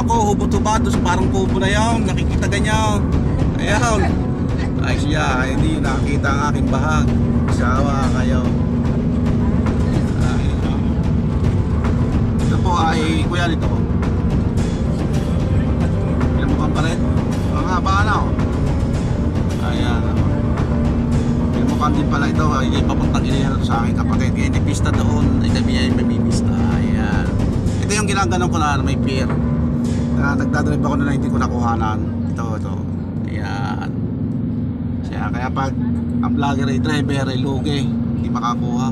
ako, hubot-hubad, parang kubo na yun, nakikita ganyan. Ayan. Ay siya, hindi nakita ang aking bahag. Sawa kayo. Ito po ay, kuya nito. Pinamukhan pa rin. Ang haba na oh. Ayan. Pinamukhan din pala ito. Ay papuntang inihan sa aking kapatid. Kaya hindi pista doon. Ay kami ay mamipista. Ayan. Ito yung ginaganon ko na may pier. Nagdadrive ako na hindi ko nakuhanan. Ito. Ayan. Kaya pag ang vlogger ay driver ay lugi, hindi makakuha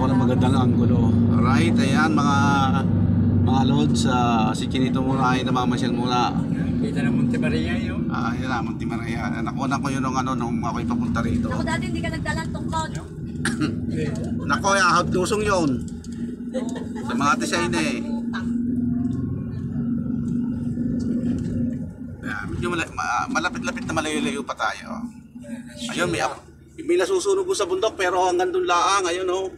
ng magandang anggulo. Alright, ayan mga lods, si Chinito muna ay namamasyal muna. Kita na Monte Maria yun. Yan na, Monte Maria. Nakuha ko yun nung ako'y papunta rito. Ako dati hindi ka nagdalang tungkod. Nako, ahad lusong yun. Sa mga design eh. Medyo malapit-lapit na malayo-layo pa tayo. Ayun, may nasusunog ko sa bundok pero hanggang doon laang. Ayun o.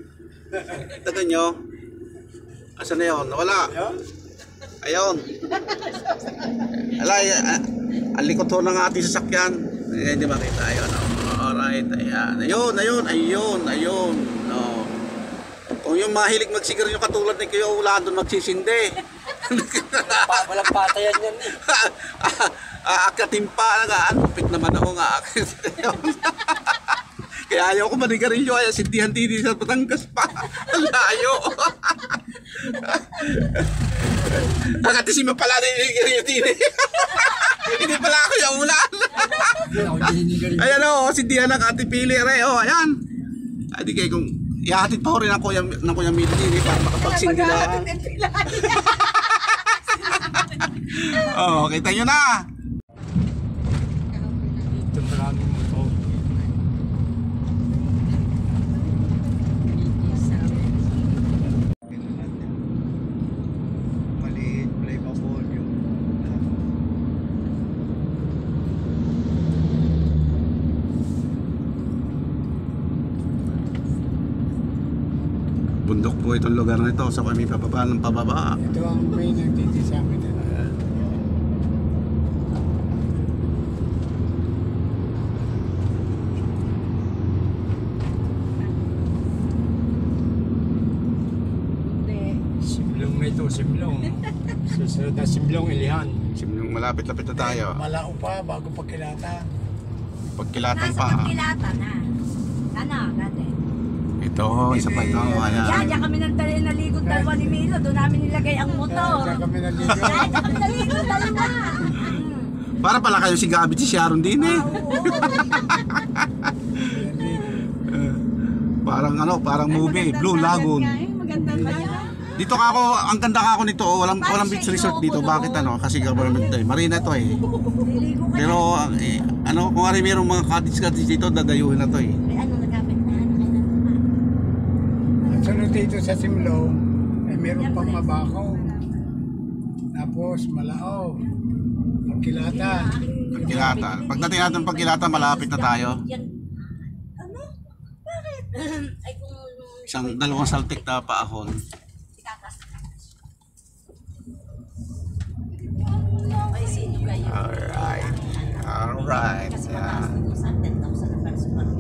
Tagan nyo. Asan na yun? Nawala. Ayun. Alay, ang likot ho ng ating sasakyan. Ayan, hindi makita. Ayun o. Alright, ayan. Ayun. No. Kung yung mahilig magsigarilyo katulad ni Kuya, wala doon magsisindi. Walang patayan yan eh. Akatimpa na nga, pit naman ako nga. Kaya ayaw ko manigarilyo, ay sindihan tini sa Batangas pa. Layo. Nakatisima pala na yung tini. Hindi pala ako yung ulan. Ayan o, sindihan ng Ate Pili. Ayan. Adi kayo kung ihahatid pa ko rin ng Kuya Mili para makapagsindi na. Oh, kita nyo na. Ito maraming motor. Maliit, play pa volume. Bundok po itong lugar na ito, sa kami pababa ng pababa. Ito ang may nagtiti sa amin. Simblong na ito, Simblong. Susunod na Simblong, Ilihan. Simblong malapit-lapit na tayo. Malao pa bago pagkilatan. Pagkilatan Nasa pa. pagkilatan na. Ano, dati. Ito, isa pa ito. Diyan kami naligo dalawa ni Milo. Doon namin nilagay ang motor. Diyan kami naligo. Diyan kami naligo dalawa. Para pala kayo si Gabi, si Sharon din eh. Parang movie, Blue Lagoon. Maganda ba yan? Dito ka ako, ang ganda ka ako nito, walang beach resort dito. Bakit kasi government to eh. Marina to eh. Pero kung mayroong mga cottage dito, dadayuhin na to eh. Ano nagkapit na? Ang sunod dito sa Simlong, ay meron pang Mabacaw. Tapos Malao. Pagkilatan. Pagkilatan. Pagdating natin ng Pagkilatan, malapit na tayo. Ano? Bakit? Ay kung... Dalawang saltik na paahon. Ay, sino kayo? Alright. Yeah.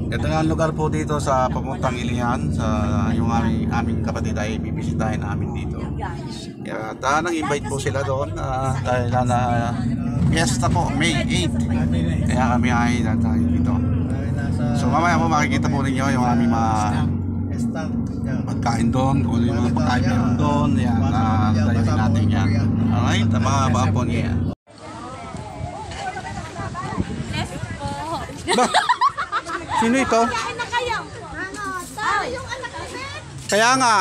Ito nga ang lugar po dito sa papuntang Ilihan. Yung aming kapatid ay bibisitahin namin dito. Kaya nang invite po sila doon dahil na fiesta po, May 8. Kaya kami ay natayo dito. So mamaya po makikita po ninyo yung aming mga pagkain doon, kung yung mga pagkain meron doon. Yan, dayuhin natin yan. Alright, mga bapon yan. Sino ito? Kain na kayo. Ano? Yung anak kasi? Kaya nga.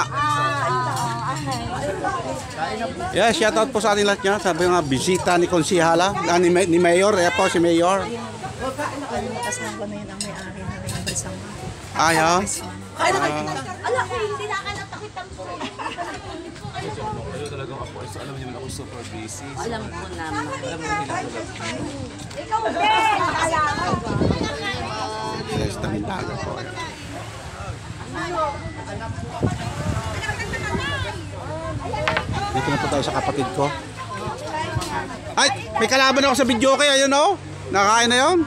Yeah, shout out po sa ating lahat niya. Sabi nga, bisita ni Konsihala, ni Mayor. Ayan po si Mayor. Kasi nang kami yun ang may-ari na rin ang basang. Ayaw. Ala, hindi na ka natakitang ko. Ayaw talagang ako. So, alam niyo naman ako super busy. So, Alam ko naman. alam mo ginagawa. Ikaw, Ben! Alam ko. Yes, tamindaga po. Ayan. Dito na po tayo sa kapatid ko. Ay, may kalaban ako sa video kaya ayun oh. Nakakain na yun.